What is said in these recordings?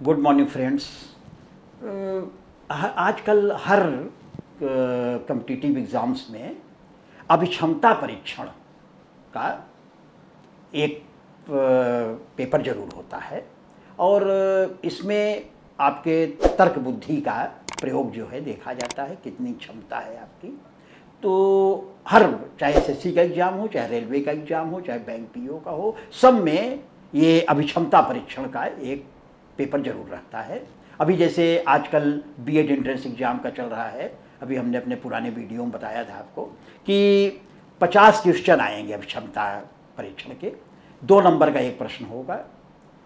Good morning friends. आजकल हर competitive exams में अभिक्षमता परीक्षण का एक पेपर ज़रूर होता है और इसमें आपके तर्क बुद्धि का प्रयोग जो है देखा जाता है, कितनी क्षमता है आपकी। तो हर चाहे एसएससी का एग्ज़ाम हो, चाहे रेलवे का एग्ज़ाम हो, चाहे बैंक पीओ का हो, सब में ये अभिक्षमता परीक्षण का एक पेपर ज़रूर रहता है। अभी जैसे आजकल बीएड एंट्रेंस एग्ज़ाम का चल रहा है, अभी हमने अपने पुराने वीडियो में बताया था आपको कि 50 क्वेश्चन आएंगे अभिक्षमता परीक्षण के। 2 नंबर का एक प्रश्न होगा,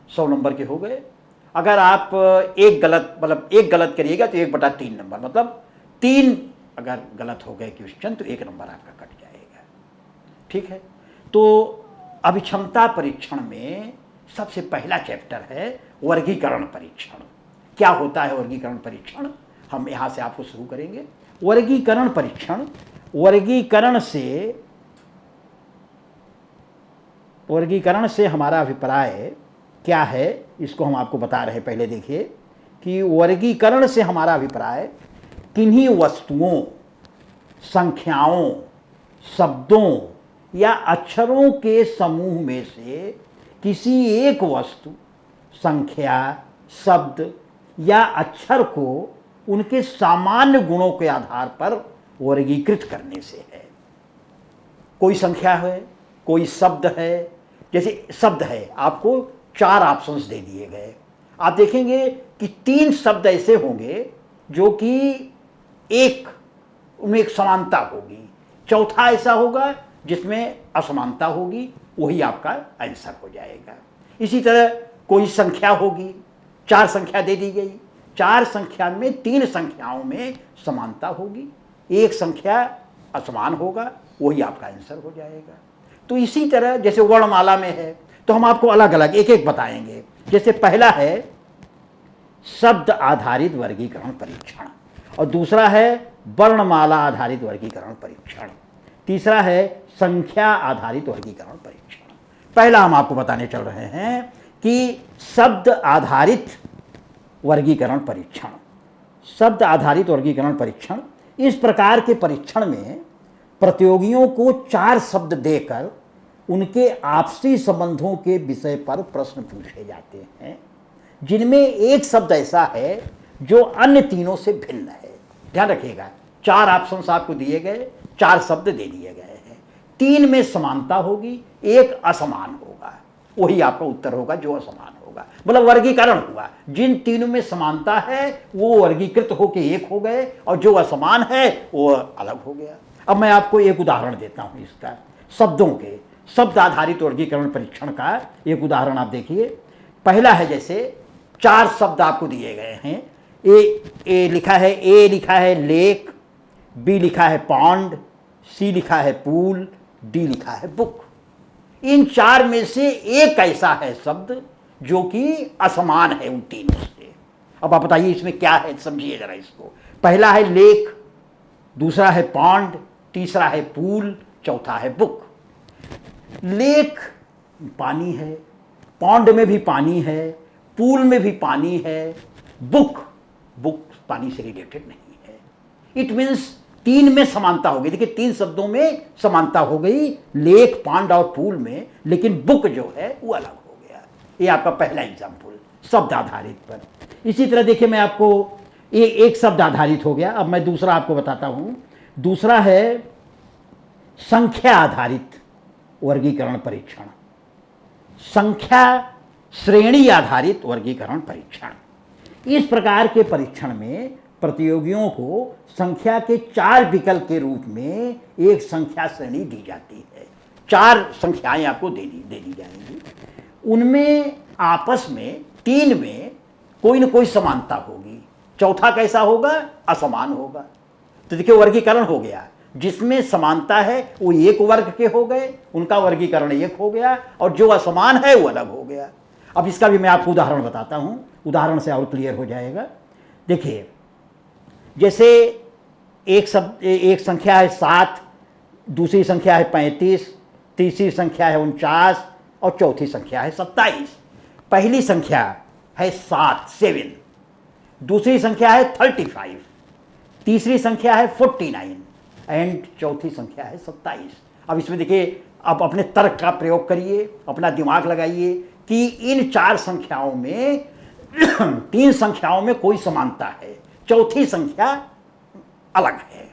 100 नंबर के हो गए। अगर आप एक गलत करिएगा तो 1/3 नंबर, मतलब 3 अगर गलत हो गए क्वेश्चन तो 1 नंबर आपका कट जाएगा। ठीक है, तो अभिक्षमता परीक्षण में सबसे पहला चैप्टर है वर्गीकरण परीक्षण। क्या होता है वर्गीकरण परीक्षण, हम यहाँ से आपको शुरू करेंगे। वर्गीकरण परीक्षण, वर्गीकरण से हमारा अभिप्राय क्या है, इसको हम आपको बता रहे हैं। पहले देखिए कि वर्गीकरण से हमारा अभिप्राय किन्हीं वस्तुओं, संख्याओं, शब्दों या अक्षरों के समूह में से किसी एक वस्तु, संख्या, शब्द या अक्षर को उनके सामान्य गुणों के आधार पर वर्गीकृत करने से है। कोई संख्या है, कोई शब्द है। जैसे शब्द है, आपको 4 ऑप्शंस दे दिए गए। आप देखेंगे कि 3 शब्द ऐसे होंगे जो कि उनमें एक समानता होगी, चौथा ऐसा होगा जिसमें असमानता होगी, वही आपका आंसर हो जाएगा। इसी तरह कोई संख्या होगी, 4 संख्या दे दी गई, 4 संख्या में 3 संख्याओं में समानता होगी, एक संख्या असमान होगा, वही आपका आंसर हो जाएगा। तो इसी तरह जैसे वर्णमाला में है तो हम आपको अलग अलग एक एक बताएंगे। जैसे पहला है शब्द आधारित वर्गीकरण परीक्षण, और दूसरा है वर्णमाला आधारित वर्गीकरण परीक्षण, तीसरा है संख्या आधारित वर्गीकरण परीक्षण। पहला हम आपको बताने चल रहे हैं कि शब्द आधारित वर्गीकरण परीक्षण। शब्द आधारित वर्गीकरण परीक्षण, इस प्रकार के परीक्षण में प्रतियोगियों को 4 शब्द देकर उनके आपसी संबंधों के विषय पर प्रश्न पूछे जाते हैं, जिनमें एक शब्द ऐसा है जो अन्य तीनों से भिन्न है। ध्यान रखिएगा, 4 ऑप्शंस आपको दिए गए, 4 शब्द दे दिए गए हैं, 3 में समानता होगी, एक असमान होगा, वही आपका उत्तर होगा जो असमान होगा। मतलब वर्गीकरण हुआ, जिन तीनों में समानता है वो वर्गीकृत होकर एक हो गए और जो असमान है वो अलग हो गया। अब मैं आपको एक उदाहरण देता हूं इसका, शब्दों के, शब्द आधारित वर्गीकरण परीक्षण का एक उदाहरण आप देखिए। पहला है, जैसे 4 शब्द आपको दिए गए हैं। ए लिखा है लेक, बी लिखा है पॉन्ड, सी लिखा है पूल, डी लिखा है बुक। इन 4 में से एक ऐसा है शब्द जो कि असमान है उन तीनों से। अब आप बताइए इसमें क्या है, समझिए जरा इसको। पहला है लेक, दूसरा है पॉन्ड, तीसरा है पूल, चौथा है बुक। लेक पानी है, पॉन्ड में भी पानी है, पूल में भी पानी है, बुक पानी से रिलेटेड नहीं है। इट मीन्स 3 में समानता हो गई। देखिए 3 शब्दों में समानता हो गई, लेक, पॉन्ड और पूल में, लेकिन बुक जो है वो अलग हो गया। ये आपका पहला एग्जाम्पल शब्द आधारित पर। इसी तरह देखिए, मैं आपको एक शब्द आधारित हो गया, अब मैं दूसरा आपको बताता हूं। दूसरा है संख्या आधारित वर्गीकरण परीक्षण, संख्या श्रेणी आधारित वर्गीकरण परीक्षण। इस प्रकार के परीक्षण में प्रतियोगियों को संख्या के 4 विकल्प के रूप में एक संख्या श्रेणी दी जाती है। 4 संख्याएं आपको दे दी जाएंगी, उनमें आपस में 3 में कोई न कोई समानता होगी, चौथा कैसा होगा, असमान होगा। तो देखिए वर्गीकरण हो गया, जिसमें समानता है वो एक वर्ग के हो गए, उनका वर्गीकरण एक हो गया, और जो असमान है वो अलग हो गया। अब इसका भी मैं आपको उदाहरण बताता हूं, उदाहरण से और क्लियर हो जाएगा। देखिए, जैसे एक संख्या है 7, दूसरी संख्या है 35, तीसरी संख्या है 49 और चौथी संख्या है 27। पहली संख्या है 7, दूसरी संख्या है 35, तीसरी संख्या है 49 एंड चौथी संख्या है 27। अब इसमें देखिए, आप अपने तर्क का प्रयोग करिए, अपना दिमाग लगाइए कि इन 4 संख्याओं में 3 संख्याओं में कोई समानता है, चौथी संख्या अलग है।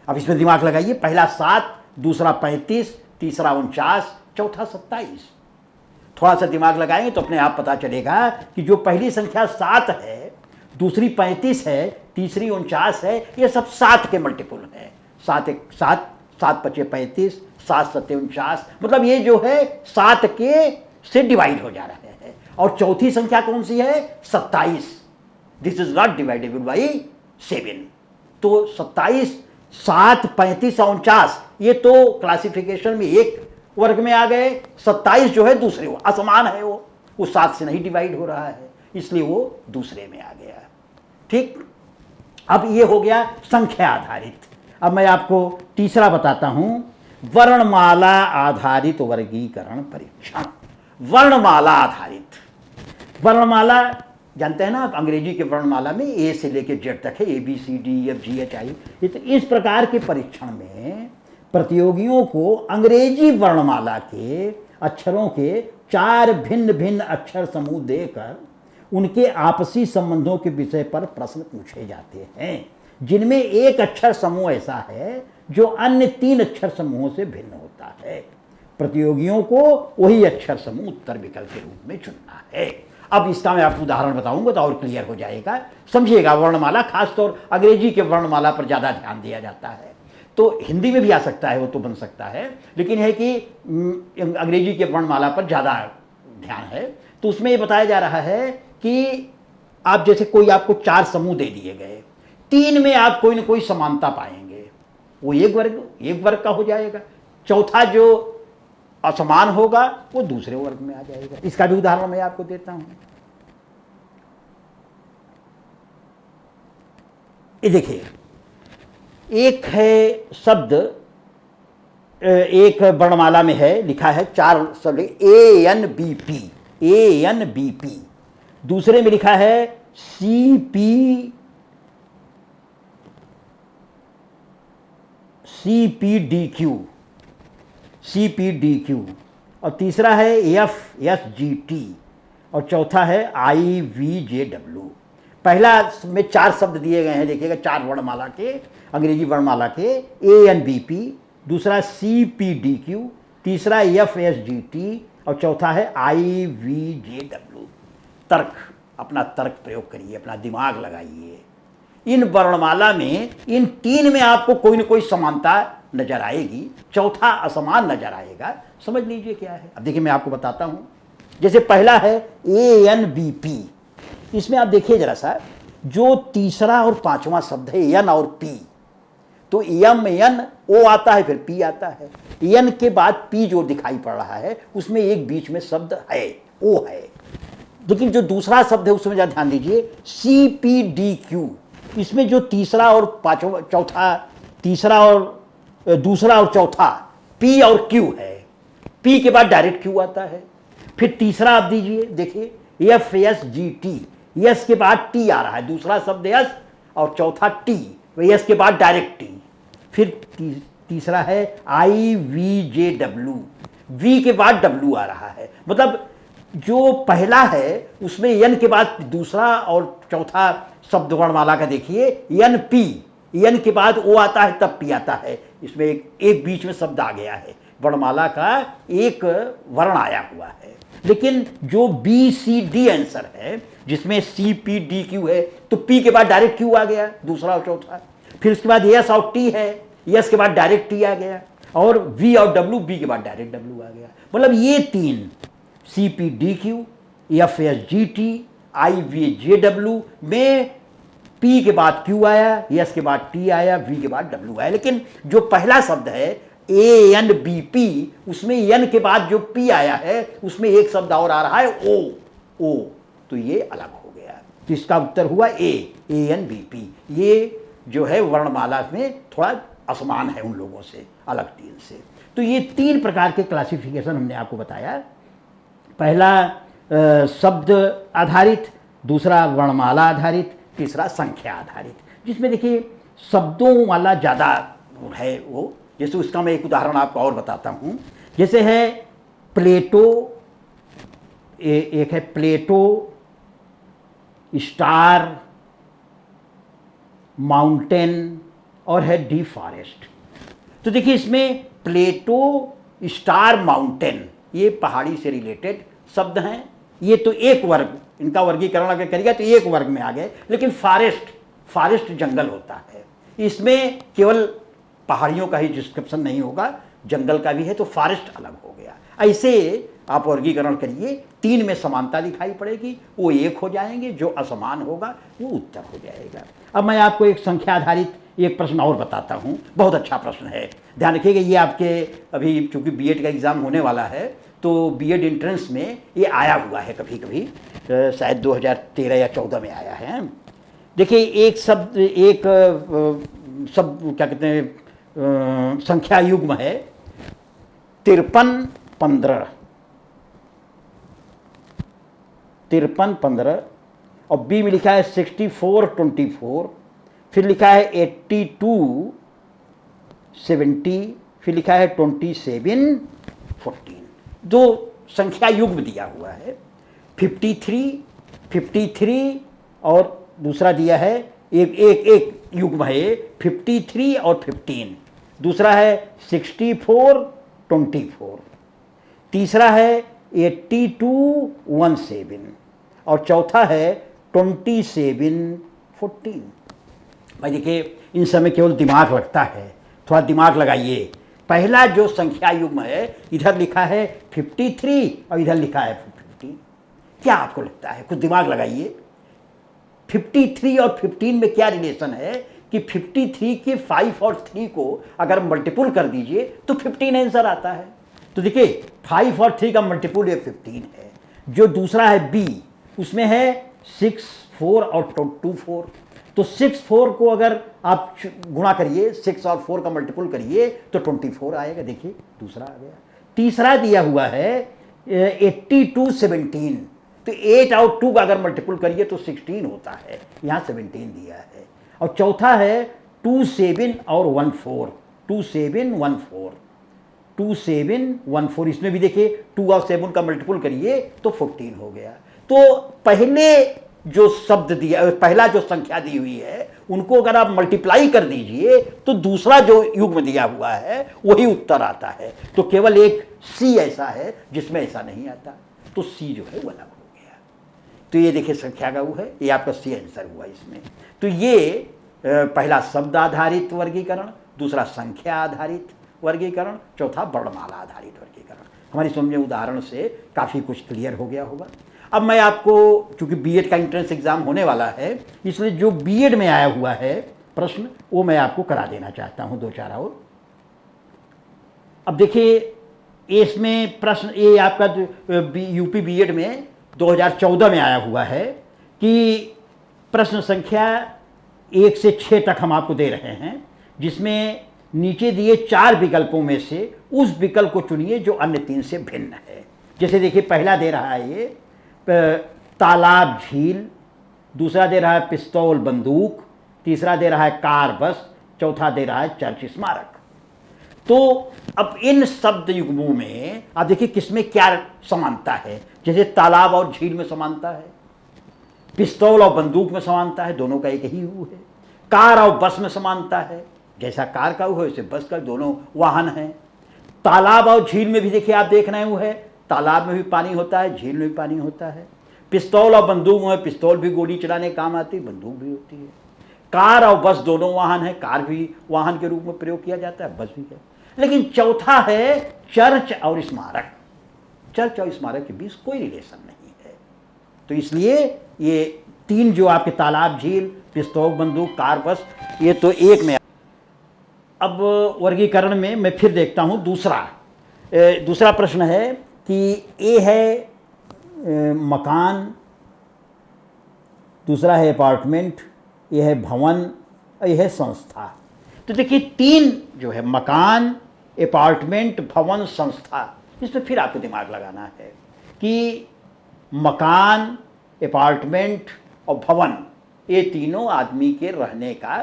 अब इसमें दिमाग लगाइए, पहला 7, दूसरा 35, तीसरा 49, चौथा 27। थोड़ा सा दिमाग लगाएंगे तो अपने आप पता चलेगा कि जो पहली संख्या 7 है, दूसरी 35 है, तीसरी 49 है, ये सब 7 के मल्टीपल है। 7 1 7, 7 5 35, 7 7 49, मतलब ये जो है 7 के से डिवाइड हो जा रहे हैं। और चौथी संख्या कौन सी है? 27। This is not dividable by 7। तो 27, 7, 35 और 49 ये तो क्लासिफिकेशन में एक वर्ग में आ गए। 27 जो है दूसरे, वो असमान है, वो 7 से नहीं डिवाइड हो रहा है, इसलिए वो दूसरे में आ गया। ठीक, अब ये हो गया संख्या आधारित। अब मैं आपको तीसरा बताता हूं, वर्णमाला आधारित वर्गीकरण परीक्षण। वर्णमाला आधारित, वर्णमाला जानते हैं ना आप, अंग्रेजी के वर्णमाला में ए से लेकर जेड तक है, ABCDEFGHI। तो इस प्रकार के परीक्षण में प्रतियोगियों को अंग्रेजी वर्णमाला के अक्षरों के 4 भिन्न भिन्न अक्षर समूह देकर उनके आपसी संबंधों के विषय पर प्रश्न पूछे जाते हैं, जिनमें एक अक्षर समूह ऐसा है जो अन्य 3 अक्षर समूहों से भिन्न होता है। प्रतियोगियों को वही अक्षर समूह उत्तर विकल्प के रूप में चुनना है। अब इसका मैं आपको उदाहरण बताऊंगा तो और क्लियर हो जाएगा, समझिएगा। वर्णमाला, खासतौर अंग्रेजी के वर्णमाला पर ज़्यादा ध्यान दिया जाता है, तो हिंदी में भी आ सकता है, वो तो बन सकता है, लेकिन है कि अंग्रेजी के वर्णमाला पर ज़्यादा ध्यान है। तो उसमें ये बताया जा रहा है कि आप जैसे कोई आपको 4 समूह दे दिए गए, 3 में आप कोई ना कोई समानता पाएंगे, वो एक वर्ग का हो जाएगा। चौथा जो असमान होगा वो दूसरे वर्ग में आ जाएगा। इसका भी उदाहरण मैं आपको देता हूं। ये देखिए, एक है शब्द, एक वर्णमाला में है, लिखा है 4 शब्द ANBP, ANBP। दूसरे में लिखा है CPDQ, और तीसरा है FSGT, और चौथा है IVJW। पहला में 4 शब्द दिए गए हैं, देखिएगा, 4 वर्णमाला के, अंग्रेजी वर्णमाला के, ANBP, दूसरा CPDQ, तीसरा FSGT, और चौथा है IVJW। तर्क, अपना तर्क प्रयोग करिए, अपना दिमाग लगाइए। इन वर्णमाला में इन 3 में आपको कोई न कोई समानता नजर आएगी, चौथा असमान नजर आएगा। समझ लीजिए क्या है। अब देखिए, मैं आपको बताता हूं। जैसे पहला है ANBP, इसमें आप देखिए जरा सा, जो तीसरा और 5वां शब्द है N और P, तो M O आता है, फिर P आता है। N के बाद P जो दिखाई पड़ रहा है, उसमें एक बीच में शब्द है, O है। लेकिन जो दूसरा शब्द है उसमें ज़रा ध्यान दीजिए, CPDQ, इसमें जो तीसरा और चौथा, तीसरा और दूसरा और चौथा P और Q है, P के बाद डायरेक्ट Q आता है। फिर तीसरा आप दीजिए, देखिए FSGT, S के बाद T आ रहा है, दूसरा शब्द S और चौथा T, S के बाद डायरेक्ट T। फिर तीसरा है IVJW, V के बाद W आ रहा है। मतलब जो पहला है उसमें N के बाद दूसरा और चौथा शब्द वर्णमाला का देखिए NP, N के बाद O आता है, तब P आता है। इसमें एक बीच में शब्द आ गया है, वर्णमाला का एक वर्ण आया हुआ है। लेकिन जो BCD आंसर है, जिसमें CPDQ है, तो P के बाद डायरेक्ट Q आ गया, दूसरा और चौथा। फिर उसके बाद S और T है, S के बाद डायरेक्ट T आ गया, और V और W, B के बाद डायरेक्ट W आ गया। मतलब ये 3 CPDQ, FSGT, IVJW में P के बाद Q आया, S के बाद T आया, V के बाद W आया। लेकिन जो पहला शब्द है ANBP, उसमें N के बाद जो P आया है, उसमें एक शब्द और आ रहा है O, तो ये अलग हो गया। तो इसका उत्तर हुआ ANBP। ये जो है वर्णमाला में थोड़ा असमान है उन लोगों से, अलग 3 से। तो ये 3 प्रकार के क्लासिफिकेशन हमने आपको बताया। पहला शब्द आधारित, दूसरा वर्णमाला आधारित, तीसरा संख्या आधारित, जिसमें देखिए शब्दों वाला ज़्यादा है वो। जैसे उसका मैं एक उदाहरण आपको और बताता हूँ। जैसे है प्लेटो, एक है प्लेटो, स्टार, माउंटेन और है डी फॉरेस्ट। तो देखिए इसमें प्लेटो, स्टार, माउंटेन ये पहाड़ी से रिलेटेड शब्द हैं। ये तो एक वर्ग, इनका वर्गीकरण अगर करिएगा तो एक वर्ग में आ गए। लेकिन फॉरेस्ट जंगल होता है, इसमें केवल पहाड़ियों का ही डिस्क्रिप्शन नहीं होगा, जंगल का भी है, तो फॉरेस्ट अलग हो गया। ऐसे आप वर्गीकरण करिए, 3 में समानता दिखाई पड़ेगी, वो एक हो जाएंगे, जो असमान होगा वो उत्तर हो जाएगा। अब मैं आपको एक संख्या आधारित एक प्रश्न और बताता हूँ, बहुत अच्छा प्रश्न है, ध्यान रखिएगा। ये आपके अभी चूँकि बीएड का एग्ज़ाम होने वाला है, तो बीएड एंट्रेंस में ये आया हुआ है कभी कभी, शायद 2013 या 14 में आया है। देखिए एक शब्द क्या कहते हैं, संख्या युग्म है 5315 और बी में लिखा है 6424, फिर लिखा है 8270, फिर लिखा है 2714। दो संख्या युग्म दिया हुआ है, 53 और दूसरा दिया है एक युग्म है 53 और 15, दूसरा है 6424, तीसरा है 8217 और चौथा है 2714। भाई देखिए इन समय केवल दिमाग लगता है, थोड़ा दिमाग लगाइए। पहला जो संख्या युग्म है, इधर लिखा है 53 और इधर लिखा है 50। क्या आपको लगता है, कुछ दिमाग लगाइए। 53 और 15 में क्या रिलेशन है कि 53 के 5 और 3 को अगर मल्टीपुल कर दीजिए तो 15 आंसर आता है। तो देखिए 5 और 3 का मल्टीपुल ये 15 है। जो दूसरा है बी, उसमें है 6, 4 और 24। तो 6, 4 को अगर आप गुणा करिए, 6 और 4 का मल्टीपुल करिए तो 24 आएगा। देखिए दूसरा आ गया। तीसरा दिया हुआ है 8217, तो 8 और 2 का अगर मल्टीपुल करिए तो 16 होता है, यहाँ 17 दिया है। और चौथा है 27 और 14, 2714, इसमें भी देखिए 2 और 7 का मल्टीपुल करिए तो 14 हो गया। तो पहले जो शब्द दिया, पहला जो संख्या दी हुई है, उनको अगर आप मल्टीप्लाई कर दीजिए तो दूसरा जो युग्म दिया हुआ है वही उत्तर आता है। तो केवल एक सी ऐसा है जिसमें ऐसा नहीं आता, तो सी जो है वो अलग हो गया। तो ये देखिए संख्या का वो है, ये आपका सी आंसर हुआ इसमें। तो ये पहला शब्द आधारित वर्गीकरण, दूसरा संख्या आधारित वर्गीकरण, चौथा वर्णमाला आधारित वर्गीकरण। हमारी समझ में उदाहरण से काफ़ी कुछ क्लियर हो गया होगा। अब मैं आपको, चूंकि बीएड का एंट्रेंस एग्जाम होने वाला है, इसलिए जो बीएड में आया हुआ है प्रश्न वो मैं आपको करा देना चाहता हूं, 2-4 और। अब देखिए इसमें प्रश्न, ये आपका यूपी बीएड में 2014 में आया हुआ है कि प्रश्न संख्या 1 से 6 तक हम आपको दे रहे हैं, जिसमें नीचे दिए 4 विकल्पों में से उस विकल्प को चुनिए जो अन्य 3 से भिन्न है। जैसे देखिए पहला दे रहा है ये तालाब झील, दूसरा दे रहा है पिस्तौल बंदूक, तीसरा दे रहा है कार बस, चौथा दे रहा है चर्च स्मारक। तो अब इन शब्द युग्मों में आप देखिए किसमें क्या समानता है। जैसे तालाब और झील में समानता है, पिस्तौल और बंदूक में समानता है, दोनों का एक ही यू है। कार और बस में समानता है, जैसा कार का वो है वैसे बस का, दोनों वाहन हैं। तालाब और झील में भी देखिए आप देख रहे हैं वो है, तालाब में भी पानी होता है, झील में भी पानी होता है। पिस्तौल और बंदूक में, पिस्तौल भी गोली चलाने काम आती है, बंदूक भी होती है। कार और बस दोनों वाहन है, कार भी वाहन के रूप में प्रयोग किया जाता है, बस भी है। लेकिन चौथा है चर्च और स्मारक। चर्च और स्मारक के बीच कोई रिलेशन नहीं है। तो इसलिए ये 3 जो आपके तालाब, झील, पिस्तौल, बंदूक, कार, बस, ये तो एक में। अब वर्गीकरण में मैं फिर देखता हूँ दूसरा प्रश्न है कि ए है मकान, दूसरा है अपार्टमेंट, ये है भवन, ये है संस्था। तो देखिए 3 जो है मकान, अपार्टमेंट, भवन, संस्था, इसमें फिर आपको दिमाग लगाना है कि मकान अपार्टमेंट और भवन, ये तीनों आदमी के रहने का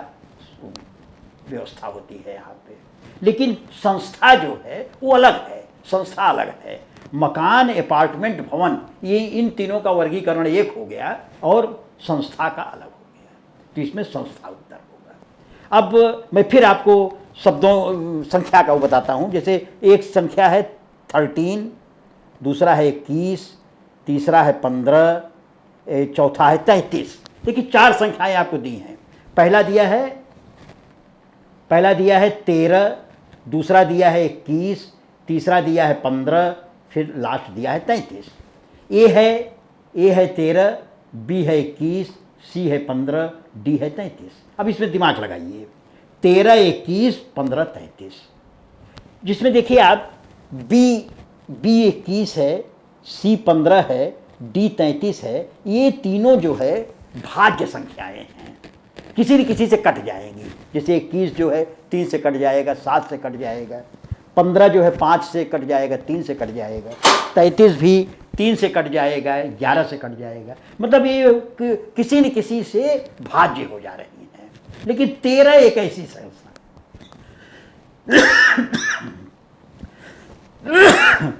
व्यवस्था होती है यहाँ पे। लेकिन संस्था जो है वो अलग है, संस्था अलग है। मकान, अपार्टमेंट, भवन, ये इन तीनों का वर्गीकरण एक हो गया और संस्था का अलग हो गया, तो इसमें संस्था उत्तर होगा। अब मैं फिर आपको शब्दों संख्या का वो बताता हूँ। जैसे एक संख्या है 13, दूसरा है 21, तीसरा है 15, चौथा है 33। देखिए 4 संख्याएं आपको दी हैं। पहला दिया है 13, दूसरा दिया है 21, तीसरा दिया है 15, फिर लास्ट दिया है 33। ए है 13, बी है 21, सी है 15, डी है 33। अब इसमें दिमाग लगाइए, 13, 21, 15, 33। जिसमें देखिए आप बी 21 है, सी 15 है, डी 33 है। ये तीनों जो है भाज्य संख्याएं हैं, किसी न किसी से कट जाएंगी। जैसे 21 जो है 3 से कट जाएगा, 7 से कट जाएगा, 15 जो है 5 से कट जाएगा, 3 से कट जाएगा, 33 भी 3 से कट जाएगा, 11 से कट जाएगा। मतलब ये किसी न किसी से भाज्य हो जा रही हैं। लेकिन 13 एक ऐसी संख्या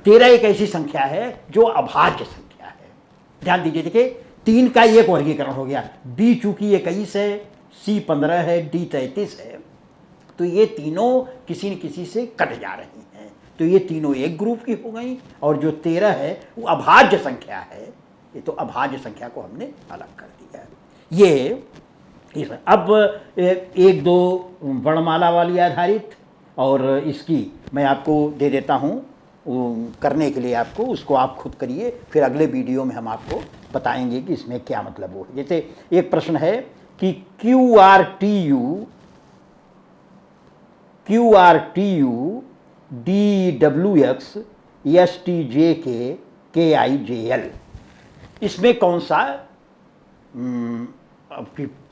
13 एक ऐसी संख्या है जो अभाज्य संख्या है। ध्यान दीजिए, देखिए 3 का एक वर्गीकरण हो गया। बी चूंकि 21 है, सी 15 है, डी 33 है, तो ये तीनों किसी न किसी से कट जा रही हैं, तो ये तीनों एक ग्रुप की हो गई। और जो 13 है वो अभाज्य संख्या है, ये तो अभाज्य संख्या को हमने अलग कर दिया। ये अब 1 2 वर्णमाला वाली आधारित, और इसकी मैं आपको दे देता हूँ करने के लिए आपको, उसको आप खुद करिए, फिर अगले वीडियो में हम आपको बताएंगे कि इसमें क्या मतलब हो। जैसे एक प्रश्न है कि QRTU DWX STJK KIJL, इसमें कौन सा, अब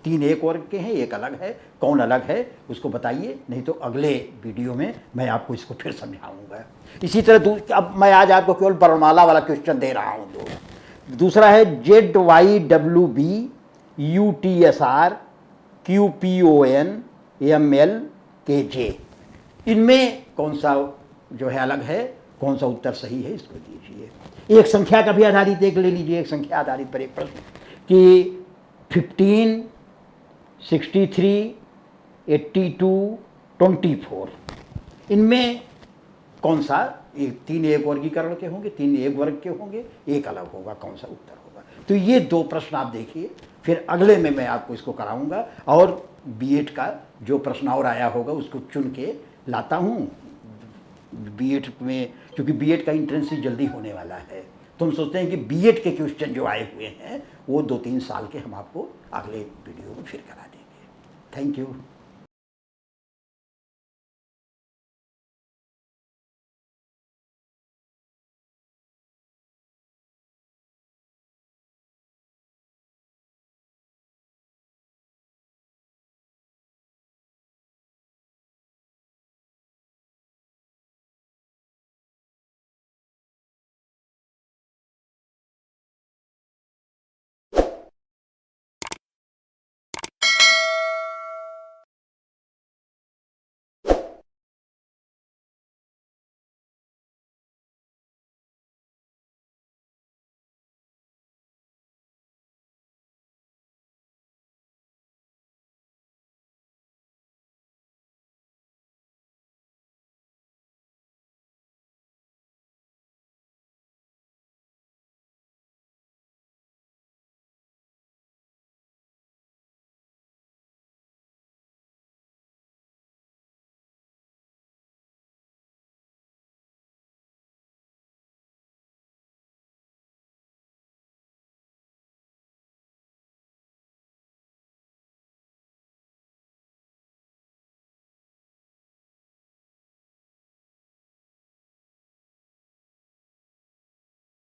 3 एक वर्ग के हैं, एक अलग है, कौन अलग है उसको बताइए, नहीं तो अगले वीडियो में मैं आपको इसको फिर समझाऊंगा। इसी तरह अब मैं आज आपको केवल वर्णमाला वाला क्वेश्चन दे रहा हूँ। दूसरा है ZYWB UTSR QPON ML KJ, इनमें कौन सा जो है अलग है, कौन सा उत्तर सही है, इसको दीजिए। एक संख्या का भी आधारित एक ले लीजिए, एक संख्या आधारित पर एक प्रश्न कि 15, 63, 82, 24, इनमें कौन सा, ये 3 एक वर्गीकरण के होंगे, 3 एक वर्ग के होंगे, एक अलग होगा, कौन सा उत्तर होगा। तो ये 2 प्रश्न आप देखिए, फिर अगले में मैं आपको इसको कराऊंगा। और बीएड का जो प्रश्न और आया होगा उसको चुन के लाता हूँ। बीएड में क्योंकि बीएड का एंट्रेंस जल्दी होने वाला है, तो हम सोचते हैं कि बीएड के क्वेश्चन जो आए हुए हैं वो 2-3 साल के हम आपको अगले वीडियो में फिर करा देंगे। Thank you.